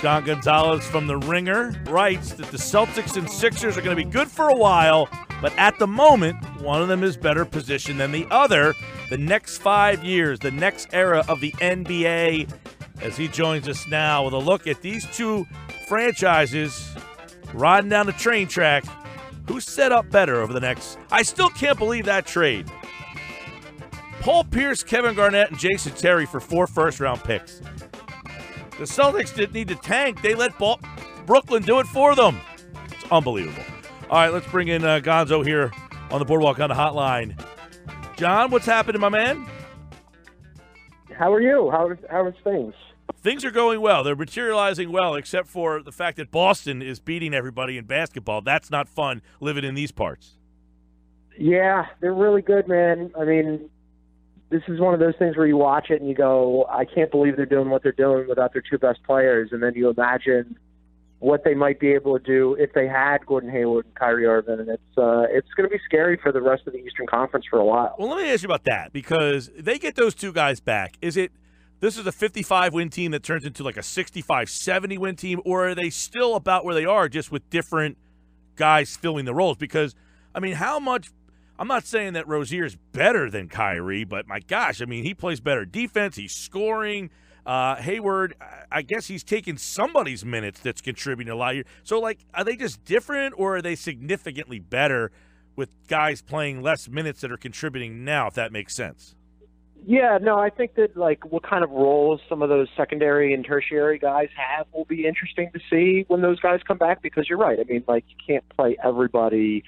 John Gonzalez from The Ringer writes that the Celtics and Sixers are going to be good for a while, but at the moment, one of them is better positioned than the other. The next 5 years, the next era of the NBA, as he joins us now with a look at these two franchises riding down the train track. Who's set up better over the next? I still can't believe that trade. Paul Pierce, Kevin Garnett, and Jason Terry for 4 first-round picks. The Celtics didn't need to tank. They let Brooklyn do it for them. It's unbelievable. All right, let's bring in Gonzo here on the Boardwalk on the hotline. John, what's happening, my man? How are you? How are things? Things are going well. They're materializing well, except for the fact that Boston is beating everybody in basketball. That's not fun living in these parts. Yeah, they're really good, man. I mean, this is one of those things where you watch it and you go, I can't believe they're doing what they're doing without their 2 best players. And then you imagine what they might be able to do if they had Gordon Hayward and Kyrie Irving. And it's going to be scary for the rest of the Eastern Conference for a while. Well, let me ask you about that, because they get those 2 guys back. This is a 55-win team that turns into like a 65-70-win team, or are they still about where they are just with different guys filling the roles? Because, I mean, how much – I'm not saying that Rozier's better than Kyrie, but my gosh, I mean, he plays better defense. He's scoring. Hayward, I guess he's taking somebody's minutes that's contributing a lot here. So, like, are they just different, or are they significantly better with guys playing less minutes that are contributing now, if that makes sense? Yeah, no, I think that, like, what kind of roles some of those secondary and tertiary guys have will be interesting to see when those guys come back, because you're right. I mean, like, you can't play everybody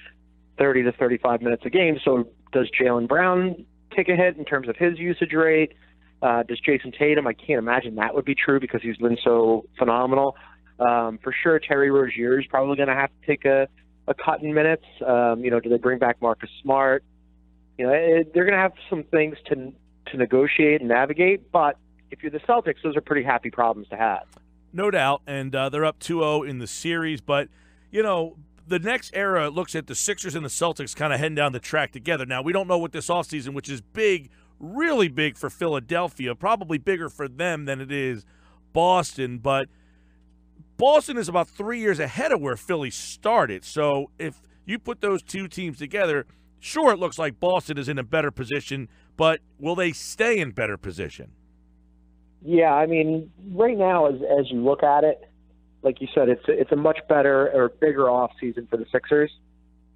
30 to 35 minutes a game. So does Jaylen Brown take a hit in terms of his usage rate? Does Jason Tatum? I can't imagine that would be true because he's been so phenomenal. For sure, Terry Rozier is probably going to have to take a cut in minutes. Do they bring back Marcus Smart? They're going to have some things to negotiate and navigate. But if you're the Celtics, those are pretty happy problems to have. No doubt, and they're up 2-0 in the series. But, the next era looks at the Sixers and the Celtics kind of heading down the track together. Now, we don't know what this offseason, which is big, really big for Philadelphia, probably bigger for them than it is Boston. But Boston is about 3 years ahead of where Philly started. So if you put those 2 teams together, sure, it looks like Boston is in a better position, but will they stay in better position? Yeah, I mean, right now, as you look at it, like you said, it's a much better or bigger off season for the Sixers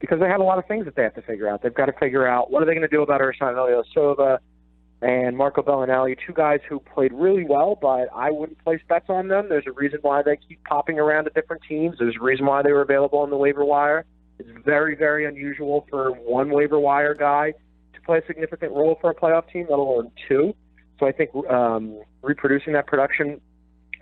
because they have a lot of things that they have to figure out. They've got to figure out what are they going to do about Ersan Ilyasova and Marco Bellinelli, 2 guys who played really well, but I wouldn't place bets on them. There's a reason why they keep popping around to different teams. There's a reason why they were available on the waiver wire. It's very, very unusual for one waiver wire guy to play a significant role for a playoff team, let alone 2. So I think reproducing that production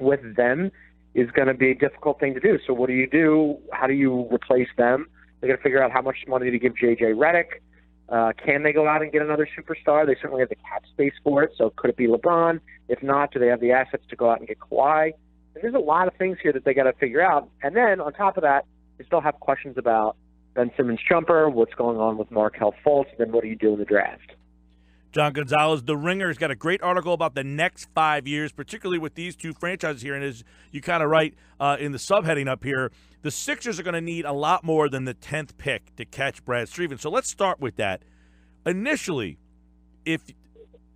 with them is going to be a difficult thing to do. So what do you do? How do you replace them? They got to figure out how much money to give J.J. Redick. Can they go out and get another superstar? They certainly have the cap space for it. So could it be LeBron? If not, do they have the assets to go out and get Kawhi? And there's a lot of things here that they got to figure out. And then on top of that, they still have questions about Ben Simmons' jumper, what's going on with Markelle Fultz, and then what do you do in the draft? John Gonzalez, The Ringer's got a great article about the next 5 years, particularly with these 2 franchises here. And as you kind of write in the subheading up here, the Sixers are going to need a lot more than the 10th pick to catch Brad Stevens. So let's start with that. Initially, if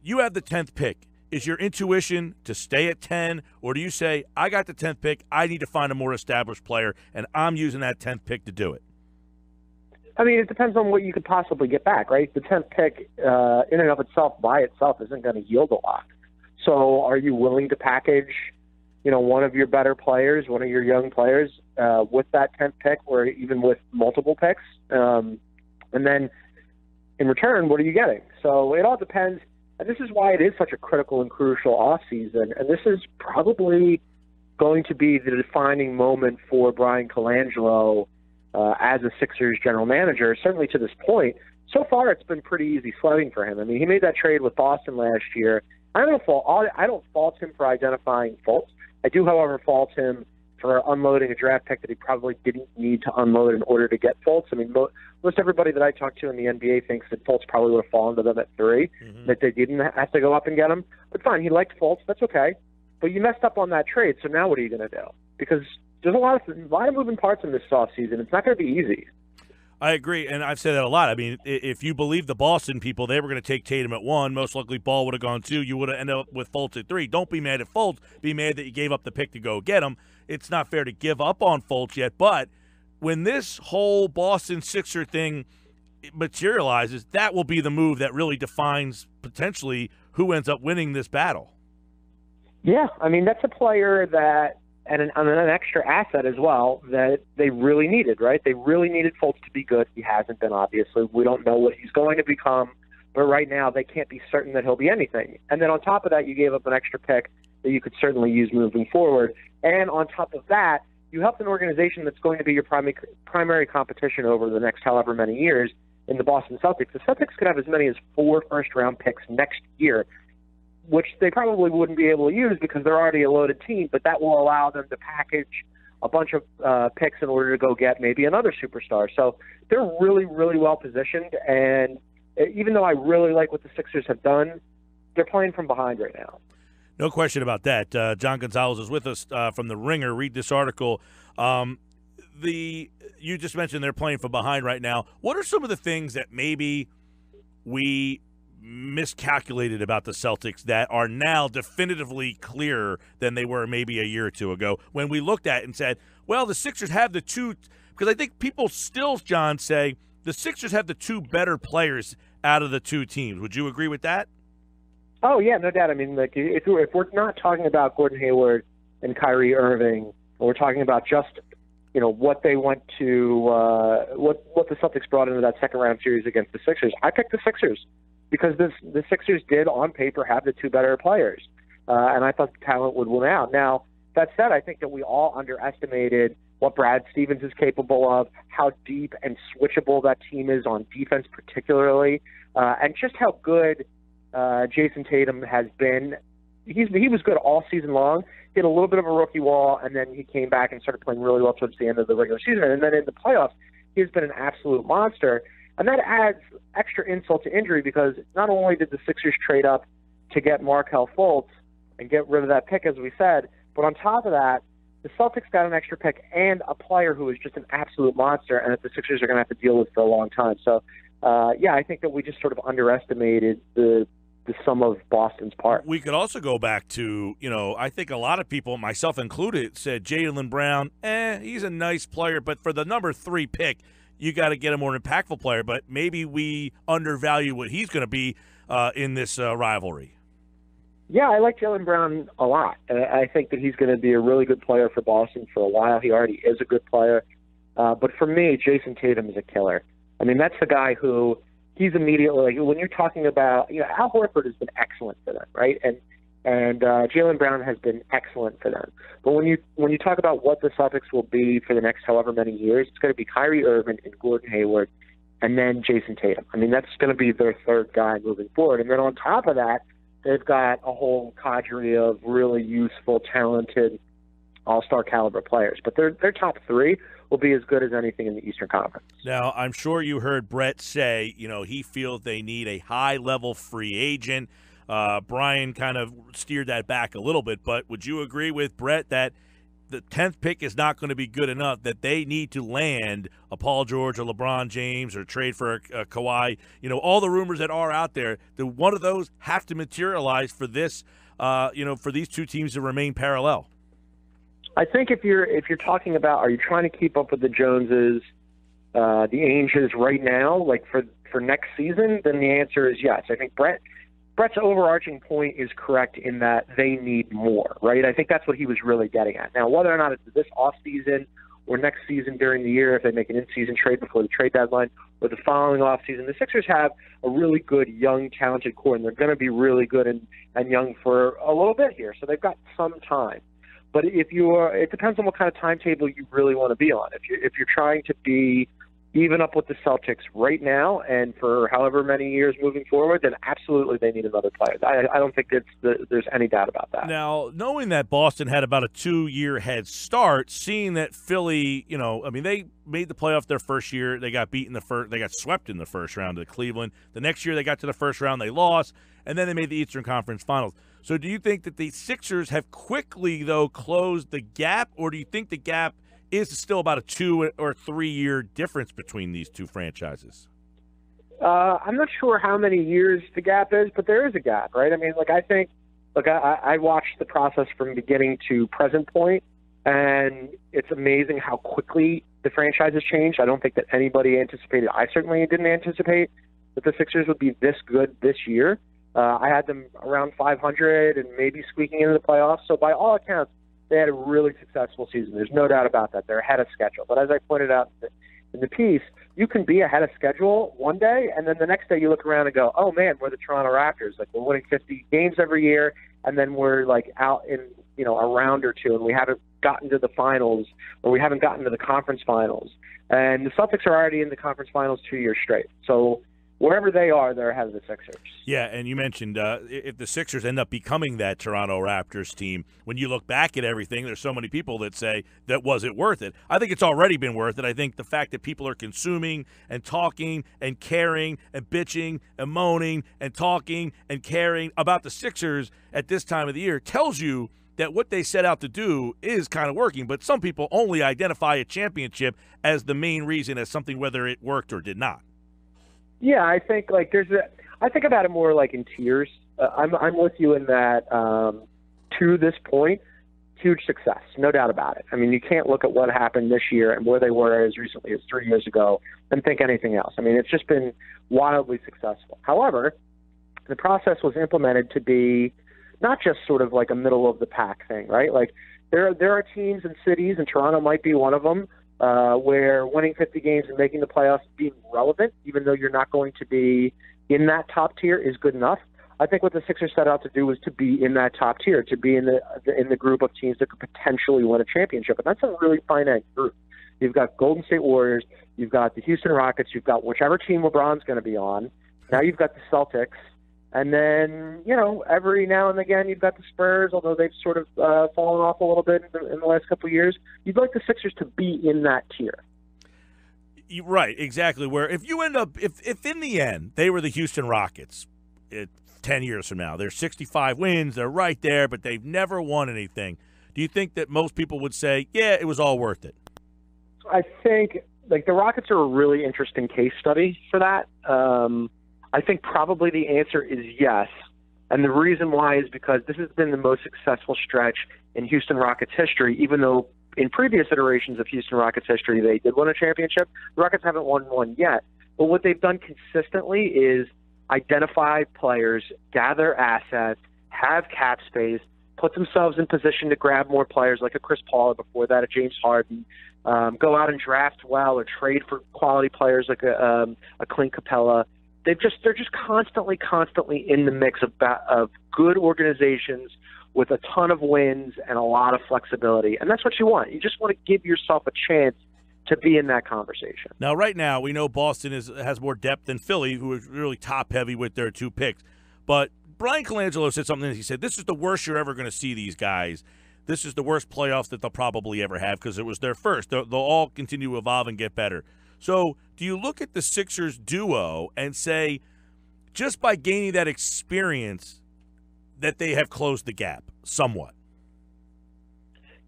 you have the 10th pick, is your intuition to stay at 10, or do you say, I got the 10th pick, I need to find a more established player, and I'm using that 10th pick to do it? I mean, it depends on what you could possibly get back, right? The 10th pick in and of itself, by itself, isn't going to yield a lot. So are you willing to package, one of your better players, one of your young players with that 10th pick or even with multiple picks? And then in return, what are you getting? So it all depends. And this is why it is such a critical and crucial offseason. And this is probably going to be the defining moment for Brian Colangelo as a Sixers general manager, certainly to this point. So far, it's been pretty easy sledding for him. I mean, he made that trade with Boston last year. I don't fault him for identifying faults. I do, however, fault him for unloading a draft pick that he probably didn't need to unload in order to get Fultz. I mean, most everybody that I talk to in the NBA thinks that Fultz probably would have fallen to them at 3, that they didn't have to go up and get him. But fine, he liked Fultz. That's okay. But you messed up on that trade, so now what are you going to do? because there's a lot of moving parts in this offseason. It's not going to be easy. I agree, and I've said that a lot. I mean, if you believe the Boston people, they were going to take Tatum at 1. Most likely Ball would have gone 2. You would have ended up with Fultz at 3. Don't be mad at Fultz. Be mad that you gave up the pick to go get him. It's not fair to give up on Fultz yet, but when this whole Boston Sixer thing materializes, that will be the move that really defines potentially who ends up winning this battle. Yeah, I mean, that's a player that, and an extra asset as well, that they really needed, right? They really needed Fultz to be good. He hasn't been, obviously. We don't know what he's going to become, but right now they can't be certain that he'll be anything. And then on top of that, you gave up an extra pick that you could certainly use moving forward. And on top of that, you helped an organization that's going to be your primary competition over the next however many years in the Boston Celtics. The Celtics could have as many as 4 first-round picks next year, which they probably wouldn't be able to use because they're already a loaded team, but that will allow them to package a bunch of picks in order to go get maybe another superstar. So they're really, really well positioned, and even though I really like what the Sixers have done, they're playing from behind right now. No question about that. John Gonzalez is with us from The Ringer. Read this article. You just mentioned they're playing from behind right now. What are some of the things that maybe we miscalculated about the Celtics that are now definitively clearer than they were maybe a year or two ago when we looked at it and said, well, the Sixers have the two – because I think people still, John, say the Sixers have the 2 better players out of the 2 teams. Would you agree with that? Oh, yeah, no doubt. I mean, like, if we're not talking about Gordon Hayward and Kyrie Irving, and we're talking about just, what they went to, what the Celtics brought into that second-round series against the Sixers, I picked the Sixers because the Sixers did, on paper, have the 2 better players, and I thought the talent would win out. Now, that said, I think that we all underestimated what Brad Stevens is capable of, how deep and switchable that team is on defense particularly, and just how good Jason Tatum has been. He was good all season long. He had a little bit of a rookie wall, and then he came back and started playing really well towards the end of the regular season. And then in the playoffs, he's been an absolute monster. And that adds extra insult to injury because not only did the Sixers trade up to get Markelle Fultz and get rid of that pick, as we said, but on top of that, the Celtics got an extra pick and a player who is just an absolute monster and that the Sixers are going to have to deal with for a long time. So, I think that we just sort of underestimated the sum of Boston's part. We could also go back to, I think a lot of people, myself included, said Jaylen Brown, he's a nice player, but for the number 3 pick, you got to get a more impactful player. But maybe we undervalue what he's going to be in this rivalry. Yeah, I like Jaylen Brown a lot. I think that he's going to be a really good player for Boston for a while. He already is a good player. But for me, Jason Tatum is a killer. I mean, that's the guy who he's immediately, like, when you're talking about, Al Horford has been excellent for them, right? And Jaylen Brown has been excellent for them. But when you talk about what the Celtics will be for the next however many years, it's going to be Kyrie Irving and Gordon Hayward and then Jason Tatum. I mean, that's going to be their 3rd guy moving forward. And then on top of that, they've got a whole cadre of really useful, talented, all-star caliber players. But their top 3 will be as good as anything in the Eastern Conference. Now, I'm sure you heard Brett say, he feels they need a high-level free agent. Brian kind of steered that back a little bit, but would you agree with Brett that the 10th pick is not going to be good enough, that they need to land a Paul George or LeBron James or trade for a Kawhi? All the rumors that are out there, that one of those have to materialize for this, for these 2 teams to remain parallel. I think if you're talking about, are you trying to keep up with the Joneses, the Ainges right now, like for next season, then the answer is yes. I think Brett's overarching point is correct in that they need more, right? I think that's what he was really getting at. Now, whether or not it's this offseason or next season during the year, if they make an in-season trade before the trade deadline, or the following offseason, the Sixers have a really good, young, talented core, and they're going to be really good and young for a little bit here. So they've got some time. But it depends on what kind of timetable you really want to be on. If you're trying to be, even up with the Celtics right now and for however many years moving forward, then absolutely they need another player. I don't think there's any doubt about that. Now, knowing that Boston had about a 2-year head start, seeing that Philly, they made the playoff their first year. They got they got swept in the first round of Cleveland. The next year they got to the first round, they lost, and then they made the Eastern Conference Finals. So do you think that the Sixers have quickly, though, closed the gap, or do you think the gap is still about a 2 or 3 year difference between these two franchises? I'm not sure how many years the gap is, but there is a gap, right? I mean, I watched the process from beginning to present point, and it's amazing how quickly the franchise has changed. I don't think that anybody anticipated. I certainly didn't anticipate that the Sixers would be this good this year. I had them around 500 and maybe squeaking into the playoffs. So by all accounts, they had a really successful season. There's no doubt about that. They're ahead of schedule. But as I pointed out in the piece, you can be ahead of schedule one day, and then the next day you look around and go, oh, man, we're the Toronto Raptors. Like, we're winning 50 games every year, and then we're, like, out in, a round or two, and we haven't gotten to the finals, or we haven't gotten to the conference finals. And the Celtics are already in the conference finals 2 years straight. So wherever they are, they're ahead of the Sixers. Yeah, and you mentioned if the Sixers end up becoming that Toronto Raptors team, when you look back at everything, there's so many people that say that was it worth it. I think it's already been worth it. I think the fact that people are consuming and talking and caring and bitching and moaning and talking and caring about the Sixers at this time of the year tells you that what they set out to do is kind of working. But some people only identify a championship as the main reason, as something whether it worked or did not. Yeah, I think I think about it more like in tiers. I'm with you in that. To this point, huge success, no doubt about it. I mean, you can't look at what happened this year and where they were as recently as 3 years ago and think anything else. I mean, it's just been wildly successful. However, the process was implemented to be not just sort of like a middle of the pack thing, right? Like there are teams and cities, and Toronto might be one of them, where winning 50 games and making the playoffs, being relevant, even though you're not going to be in that top tier, is good enough. I think what the Sixers set out to do was to be in that top tier, to be in the group of teams that could potentially win a championship, and that's a really finite group. You've got Golden State Warriors, you've got the Houston Rockets, you've got whichever team LeBron's going to be on. Now you've got the Celtics, and then every now and again you've got the Spurs, although they've sort of fallen off a little bit in the last couple of years. You'd like the Sixers to be in that tier. Right, exactly. Where if you end up, if in the end they were the Houston Rockets, 10 years from now, they're 65 wins, they're right there, but they've never won anything. Do you think that most people would say, yeah, it was all worth it? I think the Rockets are a really interesting case study for that. I think probably the answer is yes. And the reason why is because this has been the most successful stretch in Houston Rockets history, even though in previous iterations of Houston Rockets history they did win a championship. The Rockets haven't won one yet. But what they've done consistently is identify players, gather assets, have cap space, put themselves in position to grab more players like a Chris Paul, or before that a James Harden, go out and draft well or trade for quality players like a Clint Capella. They're just constantly in the mix of good organizations with a ton of wins and a lot of flexibility. And that's what you want. You just want to give yourself a chance to be in that conversation. Now, right now, we know Boston has more depth than Philly, who is really top-heavy with their 2 picks. But Brian Colangelo said something. He said, this is the worst you're ever going to see these guys. This is the worst playoffs that they'll probably ever have because it was their first. They'll all continue to evolve and get better. So do you look at the Sixers duo and say, just by gaining that experience, that they have closed the gap somewhat?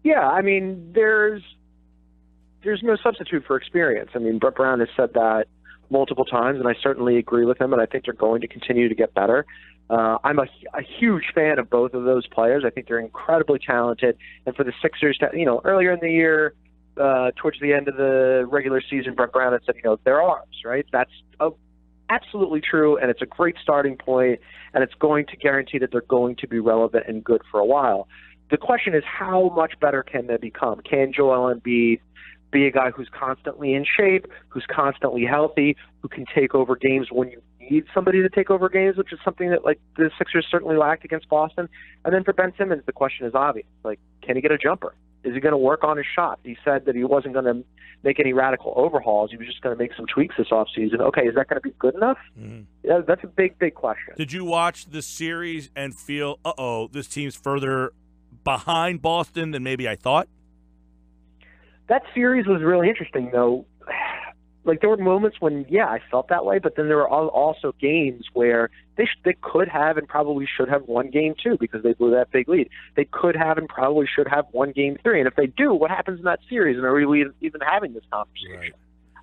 Yeah, I mean, there's no substitute for experience. I mean, Brett Brown has said that multiple times, and I certainly agree with him, and I think they're going to continue to get better. I'm a huge fan of both of those players. I think they're incredibly talented. And for the Sixers, earlier in the year, towards the end of the regular season, Brett Brown had said, they're ours, right? That's absolutely true, and it's a great starting point, and it's going to guarantee that they're going to be relevant and good for a while. The question is, how much better can they become? Can Joel Embiid be a guy who's constantly in shape, who's constantly healthy, who can take over games when you need somebody to take over games, which is something that the Sixers certainly lacked against Boston? And then for Ben Simmons, the question is obvious. Can he get a jumper? Is he going to work on his shot? He said that he wasn't going to make any radical overhauls. He was just going to make some tweaks this offseason. Okay, is that going to be good enough? Mm-hmm. Yeah, that's a big, big question. Did you watch the series and feel, this team's further behind Boston than maybe I thought? That series was really interesting, though. Like, there were moments when, I felt that way, but then there were also games where they could have and probably should have won Game 2 because they blew that big lead. They could have and probably should have won Game 3. And if they do, what happens in that series? And are we even having this conversation? Right.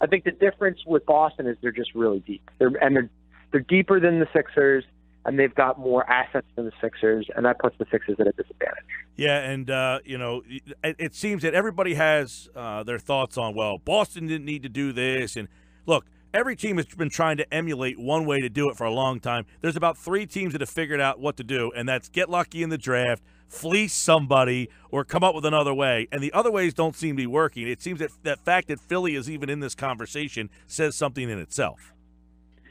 I think the difference with Boston is they're just really deep. They're deeper than the Sixers, and they've got more assets than the Sixers, and that puts the Sixers at a disadvantage. Yeah, and, it seems that everybody has their thoughts on, Boston didn't need to do this. And, look, every team has been trying to emulate one way to do it for a long time. There's about 3 teams that have figured out what to do, and that's get lucky in the draft, fleece somebody, or come up with another way. And the other ways don't seem to be working. It seems that fact that Philly is even in this conversation says something in itself.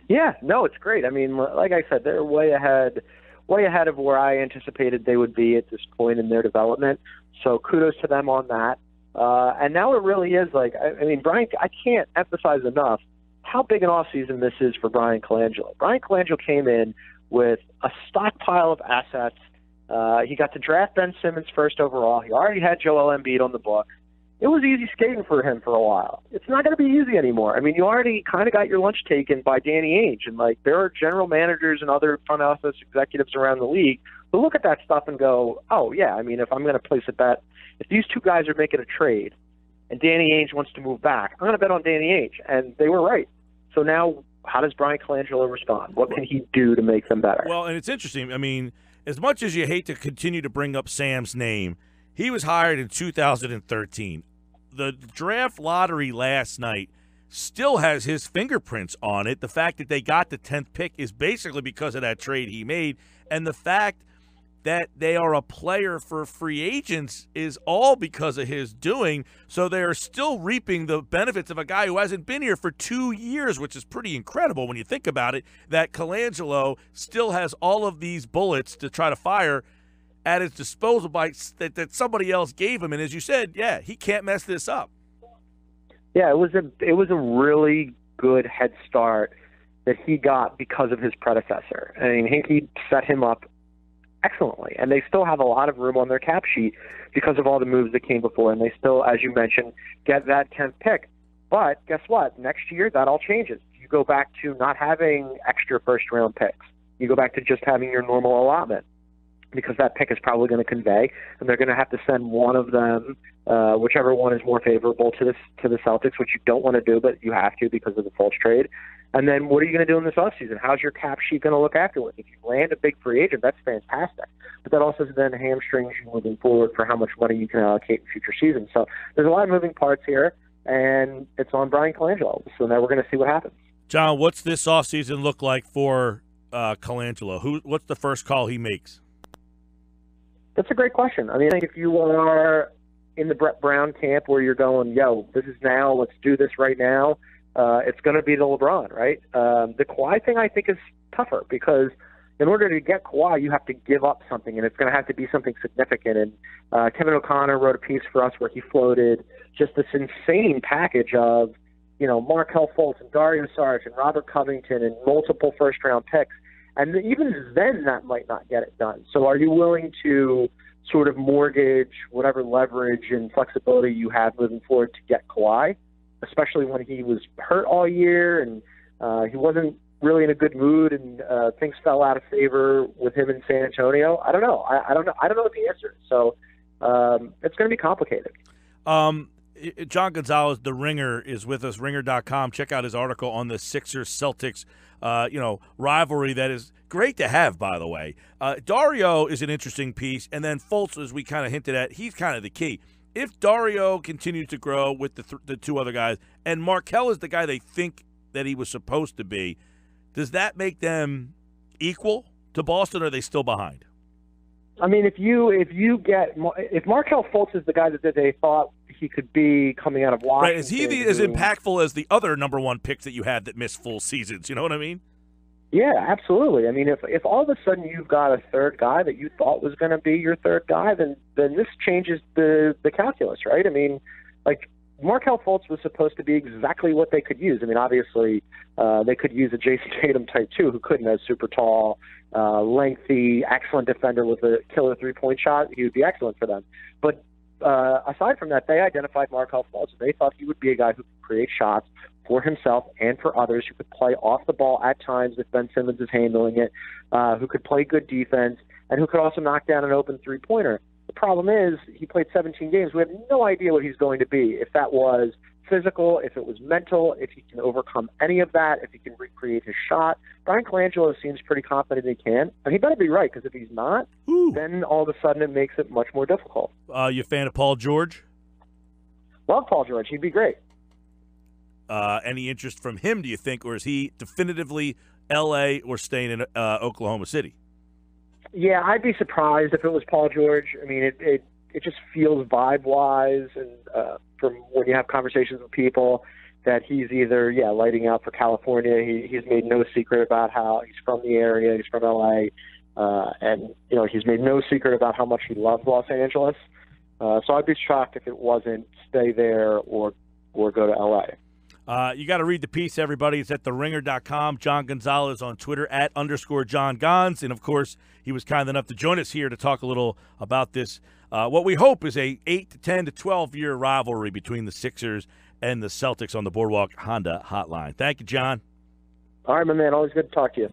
Yeah, no, it's great. I mean, like I said, they're way ahead of where I anticipated they would be at this point in their development. So kudos to them on that. And now it really is like, I mean, Brian, I can't emphasize enough how big an offseason this is for Brian Colangelo. Brian Colangelo came in with a stockpile of assets. He got to draft Ben Simmons first overall. He already had Joel Embiid on the books. It was easy skating for him for a while. It's not going to be easy anymore. I mean, you already kind of got your lunch taken by Danny Ainge, and like there are general managers and other front office executives around the league who look at that stuff and go, "Oh yeah, I mean, if I'm going to place a bet, if these two guys are making a trade, and Danny Ainge wants to move back, I'm going to bet on Danny Ainge," and they were right. So now, how does Brian Colangelo respond? What can he do to make them better? Well, and it's interesting. I mean, as much as you hate to continue to bring up Sam's name, he was hired in 2013. The draft lottery last night still has his fingerprints on it. The fact that they got the 10th pick is basically because of that trade he made. And the fact that they are a player for free agents is all because of his doing. So they are still reaping the benefits of a guy who hasn't been here for 2 years, which is pretty incredible when you think about it, that Colangelo still has all of these bullets to try to fire at his disposal that somebody else gave him. And as you said, he can't mess this up. Yeah, it was a really good head start that he got because of his predecessor. I mean, Hinkie set him up excellently, and they still have a lot of room on their cap sheet because of all the moves that came before, and they still, as you mentioned, get that 10th pick. But guess what? Next year, that all changes. You go back to not having extra first-round picks. You go back to just having your normal allotment, because that pick is probably going to convey, and they're going to have to send one of them, whichever one is more favorable to the Celtics, which you don't want to do, but you have to because of the Fultz trade. And then what are you going to do in this offseason? How's your cap sheet going to look afterwards? If you land a big free agent, that's fantastic. But that also then hamstrings you moving forward for how much money you can allocate in future seasons. So there's a lot of moving parts here, and it's on Brian Colangelo. So now we're going to see what happens. John, what's this offseason look like for Colangelo? What's the first call he makes? That's a great question. I mean, I think if you are in the Brett Brown camp where you're going, this is now, let's do this right now, it's going to be the LeBron, right? The Kawhi thing, I think, is tougher because in order to get Kawhi, you have to give up something, and it's going to have to be something significant. And Kevin O'Connor wrote a piece for us where he floated just this insane package of, Markelle Fultz and Dario Saric and Robert Covington and multiple first-round picks. And even then, that might not get it done. So are you willing to sort of mortgage whatever leverage and flexibility you have moving forward to get Kawhi, especially when he was hurt all year and he wasn't really in a good mood and things fell out of favor with him in San Antonio? I don't know. I don't know. I don't know what the answer is. So it's going to be complicated. John Gonzalez, The Ringer, is with us, ringer.com. Check out his article on the Sixers-Celtics rivalry that is great to have, by the way. Dario is an interesting piece, and then Fultz, as we kind of hinted at, he's kind of the key. If Dario continues to grow with the two other guys, and Markelle is the guy they think that he was supposed to be, does that make them equal to Boston, or are they still behind? I mean, if Markelle Fultz is the guy that they thought he could be coming out of Washington, right? Is he as impactful as the other number one picks that you had that missed full seasons? You know what I mean? Yeah, absolutely. I mean, if all of a sudden you've got a third guy that you thought was going to be your third guy, then this changes the calculus, right? I mean, like Markelle Fultz was supposed to be exactly what they could use. I mean, obviously they could use a Jason Tatum type too, who couldn't have super tall, lengthy, excellent defender with a killer 3-point shot. He would be excellent for them. But aside from that, they identified Markelle Fultz. They thought he would be a guy who could create shots for himself and for others, who could play off the ball at times if Ben Simmons is handling it, who could play good defense, and who could also knock down an open three-pointer. The problem is he played 17 games. We have no idea what he's going to be, if that was physical, if it was mental, if he can overcome any of that, if he can recreate his shot. Brian Colangelo seems pretty confident he can, and he better be right, because if he's not, then all of a sudden it makes it much more difficult. You a fan of Paul George? Love Paul George. He'd be great. Any interest from him, do you think, or is he definitively L.A. or staying in Oklahoma City? Yeah, I'd be surprised if it was Paul George. I mean, it just feels vibe-wise, and from when you have conversations with people, that he's either, lighting out for California. He's made no secret about how he's from the area, he's from L.A., and, he's made no secret about how much he loves Los Angeles. So I'd be shocked if it wasn't stay there or go to L.A. You got to read the piece, everybody. It's at theringer.com. John Gonzalez on Twitter, @_John Gons. And, of course, he was kind enough to join us here to talk a little about this, what we hope is a 8 to 10 to 12-year rivalry between the Sixers and the Celtics on the Boardwalk Honda Hotline. Thank you, John. All right, my man. Always good to talk to you.